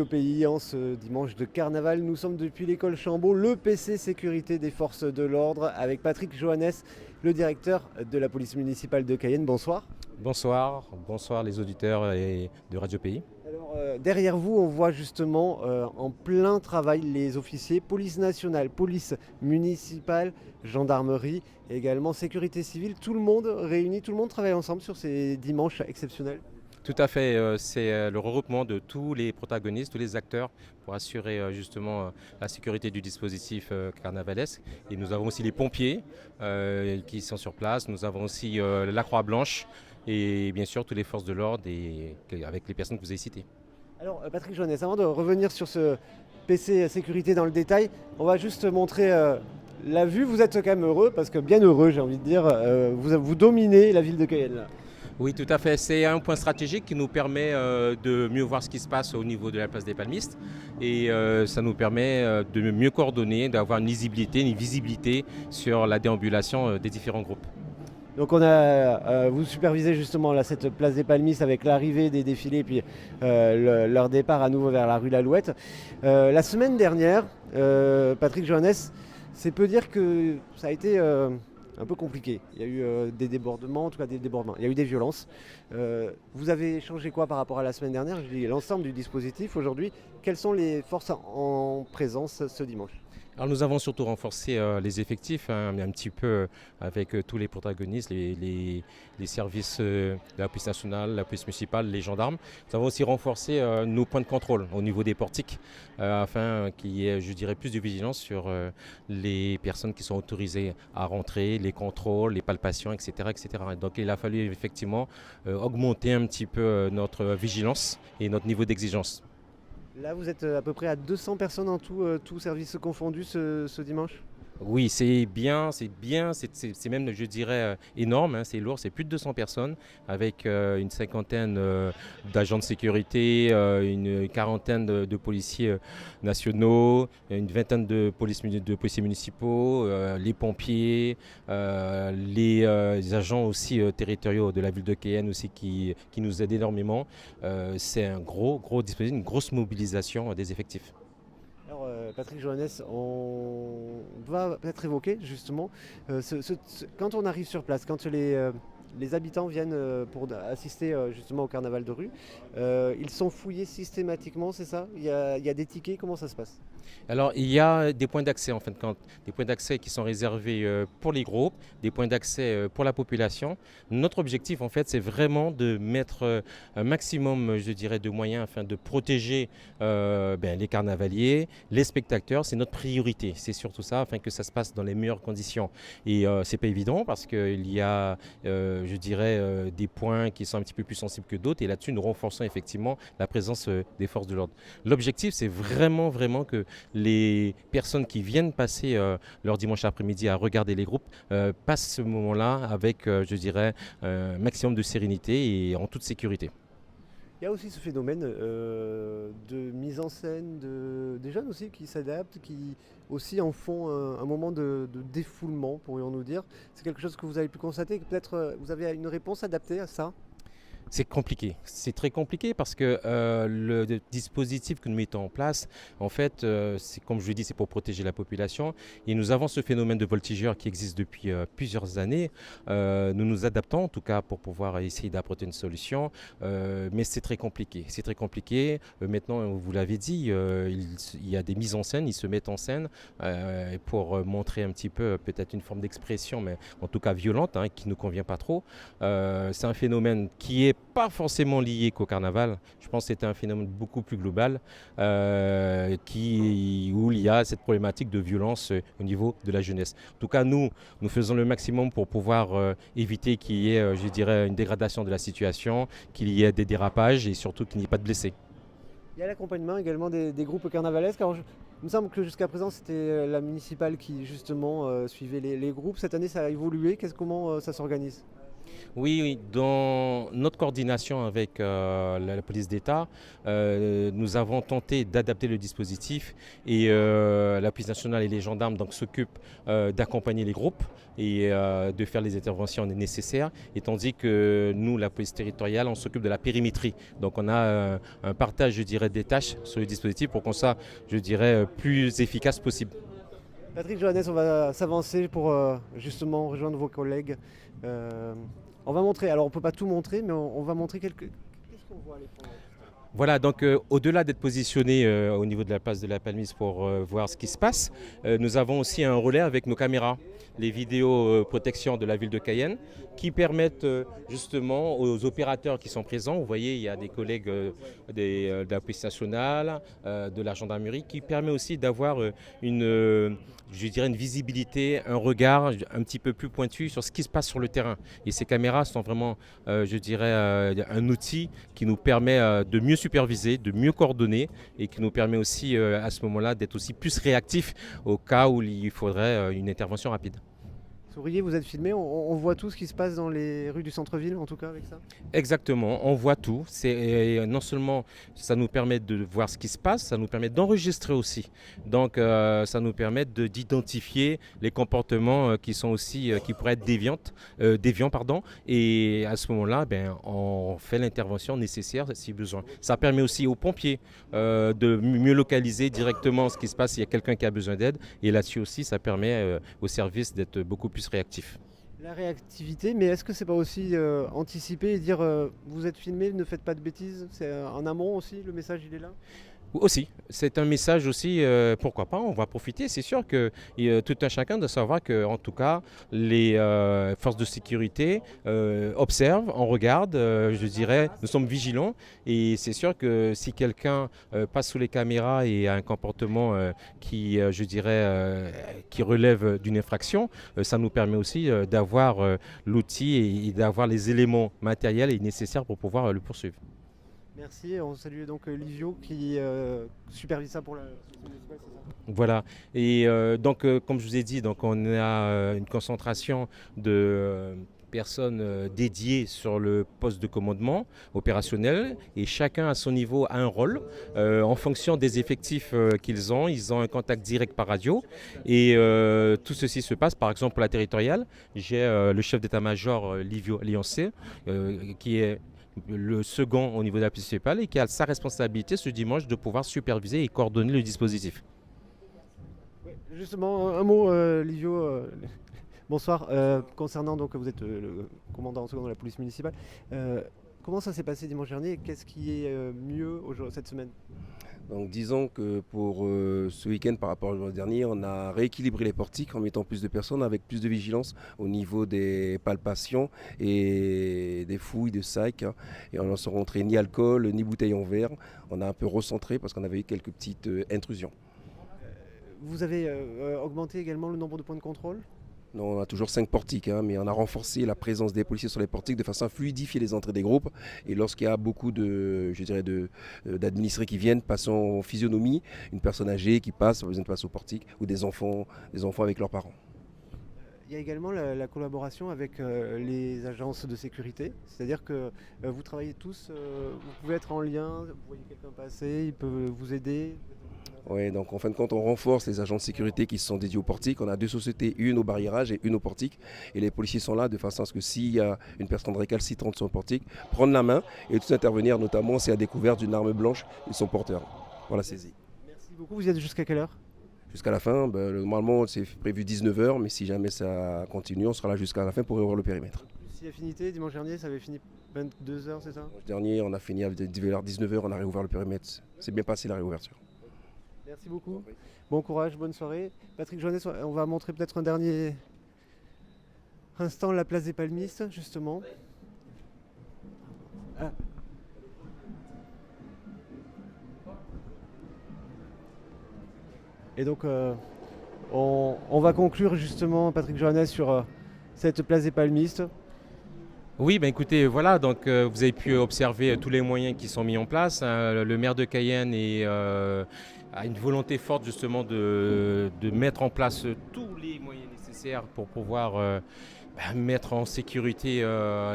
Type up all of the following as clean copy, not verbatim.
Au pays, en ce dimanche de carnaval, nous sommes depuis l'école Chambaud, le PC sécurité des forces de l'ordre, avec Patrick Johannes, le directeur de la police municipale de Cayenne. Bonsoir. Bonsoir, bonsoir les auditeurs de Radio Pays. Alors, derrière vous, on voit justement en plein travail les officiers, police nationale, police municipale, gendarmerie, et également sécurité civile. Tout le monde réuni, tout le monde travaille ensemble sur ces dimanches exceptionnels. Tout à fait, c'est le regroupement de tous les protagonistes, tous les acteurs pour assurer justement la sécurité du dispositif carnavalesque. Et nous avons aussi les pompiers qui sont sur place, nous avons aussi la Croix-Blanche et bien sûr toutes les forces de l'ordre avec les personnes que vous avez citées. Alors, Patrick Johannes, avant de revenir sur ce PC sécurité dans le détail, on va juste montrer la vue. Vous êtes quand même heureux, parce que bien heureux, j'ai envie de dire, vous dominez la ville de Cayenne là. Oui, tout à fait. C'est un point stratégique qui nous permet de mieux voir ce qui se passe au niveau de la place des Palmistes. Et ça nous permet de mieux coordonner, d'avoir une visibilité sur la déambulation des différents groupes. Donc on a, vous supervisez justement là, cette place des Palmistes avec l'arrivée des défilés puis leur départ à nouveau vers la rue Lalouette. La semaine dernière, Patrick Johannes, c'est peu dire que ça a été un peu compliqué. Il y a eu des débordements, en tout cas des débordements. Il y a eu des violences. Vous avez changé quoi par rapport à la semaine dernière? Je dis l'ensemble du dispositif aujourd'hui. Quelles sont les forces en présence ce dimanche? Alors nous avons surtout renforcé les effectifs, mais un petit peu avec tous les protagonistes, les services de la police nationale, la police municipale, les gendarmes. Nous avons aussi renforcé nos points de contrôle au niveau des portiques afin qu'il y ait, je dirais, plus de vigilance sur les personnes qui sont autorisées à rentrer, les contrôles, les palpations, etc., etc. Donc il a fallu effectivement augmenter un petit peu notre vigilance et notre niveau d'exigence. Là, vous êtes à peu près à 200 personnes en tout, tous services confondus ce dimanche? Oui, c'est même, je dirais, énorme, hein, c'est lourd, c'est plus de 200 personnes avec une cinquantaine d'agents de sécurité, une quarantaine de policiers nationaux, une vingtaine de policiers municipaux, les pompiers, les agents aussi territoriaux de la ville de Cayenne aussi qui nous aident énormément. C'est un gros dispositif, une grosse mobilisation des effectifs. Alors, Patrick Johannes, on va peut-être évoquer justement, quand on arrive sur place, quand les habitants viennent pour assister justement au carnaval de rue, ils sont fouillés systématiquement, c'est ça? Il y a des tickets, comment ça se passe? Alors, il y a des points d'accès en fin de compte, des points d'accès qui sont réservés pour les groupes, des points d'accès pour la population. Notre objectif, en fait, c'est vraiment de mettre un maximum, je dirais, de moyens afin de protéger les carnavaliers, les spectateurs. C'est notre priorité. C'est surtout ça, afin que ça se passe dans les meilleures conditions. Et c'est pas évident parce qu'il y a, je dirais, des points qui sont un petit peu plus sensibles que d'autres. Et là-dessus, nous renforçons effectivement la présence des forces de l'ordre. L'objectif, c'est vraiment que les personnes qui viennent passer leur dimanche après-midi à regarder les groupes passent ce moment-là avec, je dirais, un maximum de sérénité et en toute sécurité. Il y a aussi ce phénomène de mise en scène des jeunes aussi qui s'adaptent, qui aussi en font un moment de défoulement, pourrions-nous dire. C'est quelque chose que vous avez pu constater, que peut-être vous avez une réponse adaptée à ça? C'est compliqué, c'est très compliqué parce que le dispositif que nous mettons en place, en fait, c'est comme je le dis, c'est pour protéger la population. Et nous avons ce phénomène de voltigeurs qui existe depuis plusieurs années. Nous nous adaptons en tout cas pour pouvoir essayer d'apporter une solution, mais c'est très compliqué. C'est très compliqué. Maintenant, vous l'avez dit, il y a des mises en scène, ils se mettent en scène pour montrer un petit peu peut-être une forme d'expression, mais en tout cas violente, hein, qui ne nous convient pas trop. C'est un phénomène qui est pas forcément lié qu'au carnaval. Je pense que c'est un phénomène beaucoup plus global où il y a cette problématique de violence au niveau de la jeunesse. En tout cas, nous faisons le maximum pour pouvoir éviter qu'il y ait, je dirais, une dégradation de la situation, qu'il y ait des dérapages et surtout qu'il n'y ait pas de blessés. Il y a l'accompagnement également des groupes carnavalesques. Alors, il me semble que jusqu'à présent, c'était la municipale qui justement suivait les groupes. Cette année, ça a évolué. Comment ça s'organise? Oui, oui, dans notre coordination avec la police d'État, nous avons tenté d'adapter le dispositif et la police nationale et les gendarmes donc, s'occupent d'accompagner les groupes et de faire les interventions nécessaires, et tandis que nous, la police territoriale, on s'occupe de la périmétrie. Donc on a un partage, je dirais, des tâches sur le dispositif pour qu'on soit, je dirais, plus efficace possible. Patrick Johannes, on va s'avancer pour justement rejoindre vos collègues. Euh, on va montrer, alors on ne peut pas tout montrer, mais on va montrer quelques... Qu'est-ce qu'on voit à l'écran? Voilà, donc au-delà d'être positionné au niveau de la place de la Palmise pour voir ce qui se passe, nous avons aussi un relais avec nos caméras, les vidéos protection de la ville de Cayenne, qui permettent justement aux opérateurs qui sont présents, vous voyez, il y a des collègues de la police nationale, de la gendarmerie, qui permet aussi d'avoir je dirais une visibilité, un regard un petit peu plus pointu sur ce qui se passe sur le terrain. Et ces caméras sont vraiment, je dirais, un outil qui nous permet de mieux superviser, de mieux coordonner, et qui nous permet aussi à ce moment-là d'être aussi plus réactif au cas où il faudrait une intervention rapide. Souriez, vous êtes filmé, on voit tout ce qui se passe dans les rues du centre-ville, en tout cas avec ça? Exactement, on voit tout. Non seulement ça nous permet de voir ce qui se passe, ça nous permet d'enregistrer aussi. Donc ça nous permet d'identifier les comportements qui sont aussi qui pourraient être déviants, pardon. Et à ce moment-là, ben, on fait l'intervention nécessaire si besoin. Ça permet aussi aux pompiers de mieux localiser directement ce qui se passe s'il y a quelqu'un qui a besoin d'aide. Et là-dessus aussi, ça permet aux services d'être beaucoup plus réactifs. La réactivité, mais est-ce que c'est pas aussi anticiper et dire vous êtes filmé, ne faites pas de bêtises? C'est en amont aussi, le message il est là? Aussi, c'est un message aussi, pourquoi pas, on va profiter. C'est sûr que tout un chacun doit savoir que, en tout cas, les forces de sécurité observent, on regarde, je dirais, nous sommes vigilants. Et c'est sûr que si quelqu'un passe sous les caméras et a un comportement je dirais, qui relève d'une infraction, ça nous permet aussi d'avoir l'outil et d'avoir les éléments matériels et nécessaires pour pouvoir le poursuivre. Merci, on salue donc Livio qui supervise ça pour la... Voilà. Et donc, comme je vous ai dit, donc on a une concentration de personnes dédiées sur le poste de commandement opérationnel, et chacun à son niveau a un rôle en fonction des effectifs qu'ils ont. Ils ont un contact direct par radio, et tout ceci se passe, par exemple, pour la territoriale. J'ai le chef d'état-major Livio Liancé qui est le second au niveau de la police municipale et qui a sa responsabilité ce dimanche de pouvoir superviser et coordonner le dispositif. Ouais, justement, un mot, Livio. Bonsoir. Concernant, donc, vous êtes le commandant en second de la police municipale. Comment ça s'est passé dimanche dernier? Qu'est-ce qui est mieux cette semaine? Donc disons que pour ce week-end par rapport au jour dernier, on a rééquilibré les portiques en mettant plus de personnes avec plus de vigilance au niveau des palpations et des fouilles de sacs. Et on n'a rencontré ni alcool, ni bouteilles en verre. On a un peu recentré parce qu'on avait eu quelques petites intrusions. Vous avez augmenté également le nombre de points de contrôle? Non, on a toujours 5 portiques, mais on a renforcé la présence des policiers sur les portiques de façon à fluidifier les entrées des groupes. Et lorsqu'il y a beaucoup d'administrés qui viennent, passant en physionomie, une personne âgée qui passe, pas besoin de passer au portique, ou des enfants avec leurs parents. Il y a également la collaboration avec les agences de sécurité, c'est-à-dire que vous travaillez tous, vous pouvez être en lien, vous voyez quelqu'un passer, il peut vous aider. Oui, donc en fin de compte, on renforce les agents de sécurité qui sont dédiés au portique. On a 2 sociétés, une au barriérage et une au portique. Et les policiers sont là de façon à ce que s'il y a une personne récalcitrante sur le portique, prendre la main et tout intervenir, notamment s'il y a découvert d'une arme blanche et son porteur. Voilà, saisie. Merci beaucoup. Vous y êtes jusqu'à quelle heure? Jusqu'à la fin, normalement c'est prévu 19h, mais si jamais ça continue, on sera là jusqu'à la fin pour ouvrir le périmètre. Si affinité, dimanche dernier, ça avait fini 22h, c'est ça? Dimanche dernier, on a fini à 19h, on a réouvert le périmètre. C'est bien passé la réouverture. Merci beaucoup. Bon courage, bonne soirée. Patrick Johannes, on va montrer peut-être un dernier instant la place des Palmistes, justement. Ah. Et donc, on va conclure justement, Patrick Johannes, sur cette place des Palmistes. Oui, ben écoutez, voilà, donc vous avez pu observer tous les moyens qui sont mis en place. Le maire de Cayenne a une volonté forte justement de mettre en place tous les moyens nécessaires pour pouvoir mettre en sécurité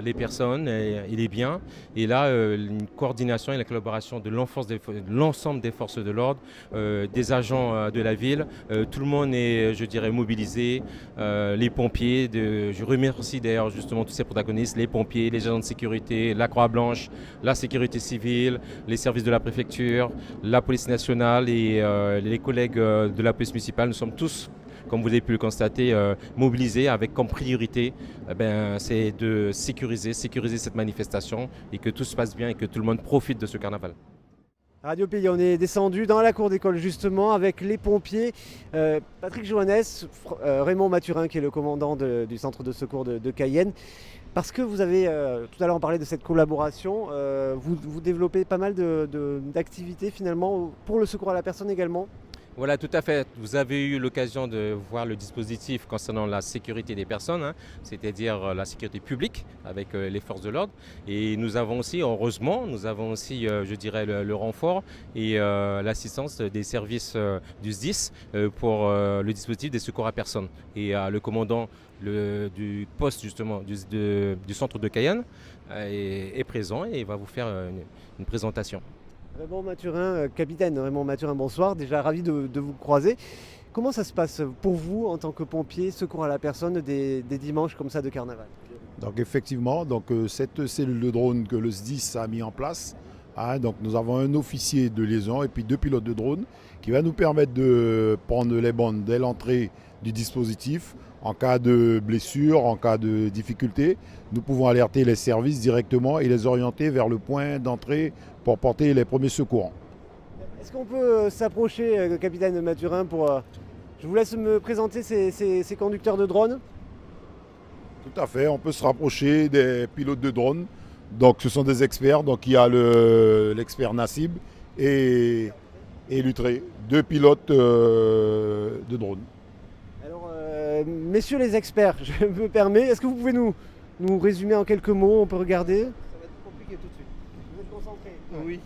les personnes et les biens. Et là, une coordination et la collaboration de l'ensemble des forces de l'ordre, des agents de la ville. Tout le monde est, je dirais, mobilisé. Les pompiers, je remercie d'ailleurs justement tous ces protagonistes, les pompiers, les agents de sécurité, la Croix-Blanche, la sécurité civile, les services de la préfecture, la police nationale et les collègues de la police municipale. Nous sommes tous, comme vous avez pu le constater, mobilisés avec comme priorité, c'est de sécuriser cette manifestation et que tout se passe bien et que tout le monde profite de ce carnaval. Radio Pays, on est descendu dans la cour d'école justement avec les pompiers, Patrick Johannes, Raymond Mathurin qui est le commandant du centre de secours de Cayenne. Parce que vous avez, tout à l'heure on parlait de cette collaboration, vous développez pas mal d'activités finalement pour le secours à la personne également. Voilà, tout à fait. Vous avez eu l'occasion de voir le dispositif concernant la sécurité des personnes, c'est-à-dire la sécurité publique avec les forces de l'ordre. Et nous avons aussi, heureusement, je dirais, le renfort et l'assistance des services du SDIS pour le dispositif des secours à personnes. Et le commandant du poste justement du centre de Cayenne est présent et va vous faire une présentation. Raymond Mathurin, capitaine Raymond Mathurin, bonsoir. Déjà ravi de vous croiser. Comment ça se passe pour vous en tant que pompier, secours à la personne, des dimanches comme ça de carnaval? Donc effectivement, cette cellule de drone que le SDIS a mis en place, donc nous avons un officier de liaison et puis 2 pilotes de drone qui va nous permettre de prendre les bandes dès l'entrée du dispositif. En cas de blessure, en cas de difficulté, nous pouvons alerter les services directement et les orienter vers le point d'entrée pour porter les premiers secours. Est-ce qu'on peut s'approcher, capitaine Mathurin, je vous laisse me présenter ces conducteurs de drones? Tout à fait, on peut se rapprocher des pilotes de drone. Donc ce sont des experts, donc il y a l'expert Nassib et Lutré, 2 pilotes de drone. Alors, messieurs les experts, je me permets, est-ce que vous pouvez nous résumer en quelques mots? On peut regarder. Ça va être compliqué tout de suite. Vous êtes concentrés? Oui.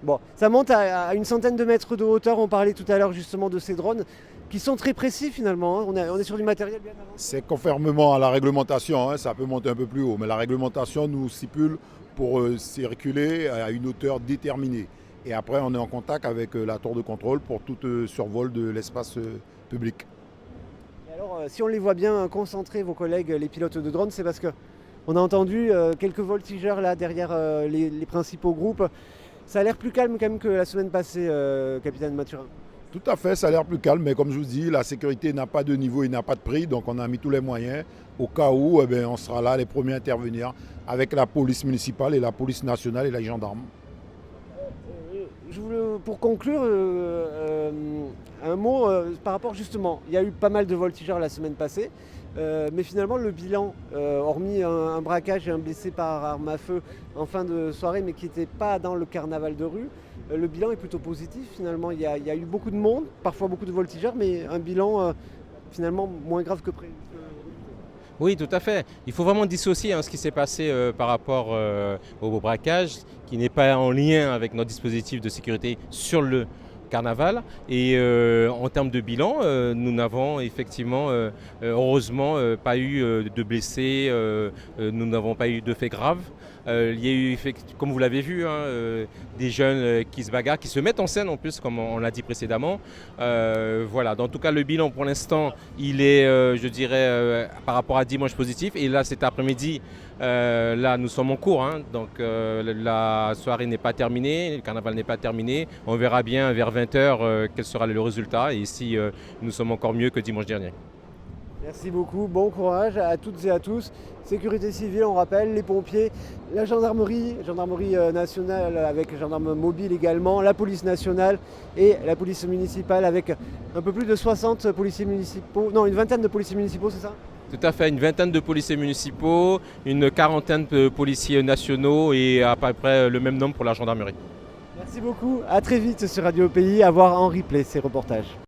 Bon, ça monte à une centaine de mètres de hauteur. On parlait tout à l'heure justement de ces drones qui sont très précis finalement. On est sur du matériel bien avancé. C'est conformément à la réglementation, ça peut monter un peu plus haut, mais la réglementation nous stipule pour circuler à une hauteur déterminée. Et après, on est en contact avec la tour de contrôle pour tout survol de l'espace public. Et alors, si on les voit bien concentrés, vos collègues, les pilotes de drones, c'est parce qu'on a entendu quelques voltigeurs là derrière les principaux groupes. Ça a l'air plus calme quand même que la semaine passée, capitaine Mathurin. Tout à fait, ça a l'air plus calme, mais comme je vous dis, la sécurité n'a pas de niveau et n'a pas de prix, donc on a mis tous les moyens. Au cas où, on sera là les premiers à intervenir avec la police municipale et la police nationale et les gendarmes. Pour conclure, un mot par rapport justement, il y a eu pas mal de voltigeurs la semaine passée, mais finalement le bilan, hormis un braquage et un blessé par arme à feu en fin de soirée, mais qui n'était pas dans le carnaval de rue, le bilan est plutôt positif finalement. Il y a eu beaucoup de monde, parfois beaucoup de voltigeurs, mais un bilan finalement moins grave que prévu. Oui, tout à fait. Il faut vraiment dissocier ce qui s'est passé par rapport au braquage, qui n'est pas en lien avec notre dispositif de sécurité sur le carnaval. Et en termes de bilan, nous n'avons effectivement, heureusement, pas eu de blessés, nous n'avons pas eu de faits graves. Il y a eu, comme vous l'avez vu, des jeunes qui se bagarrent, qui se mettent en scène en plus, comme on l'a dit précédemment. Voilà, en tout cas, le bilan pour l'instant, il est, je dirais, par rapport à dimanche positif. Et là, cet après-midi, là, nous sommes en cours. Donc, la soirée n'est pas terminée, le carnaval n'est pas terminé. On verra bien vers 20h quel sera le résultat et si nous sommes encore mieux que dimanche dernier. Merci beaucoup, bon courage à toutes et à tous. Sécurité civile, on rappelle, les pompiers, la gendarmerie nationale avec gendarme mobile également, la police nationale et la police municipale avec un peu plus de 60 policiers municipaux, non, une vingtaine de policiers municipaux, c'est ça? Tout à fait, une vingtaine de policiers municipaux, une quarantaine de policiers nationaux et à peu près le même nombre pour la gendarmerie. Merci beaucoup, à très vite sur Radio Pays, à voir en replay ces reportages.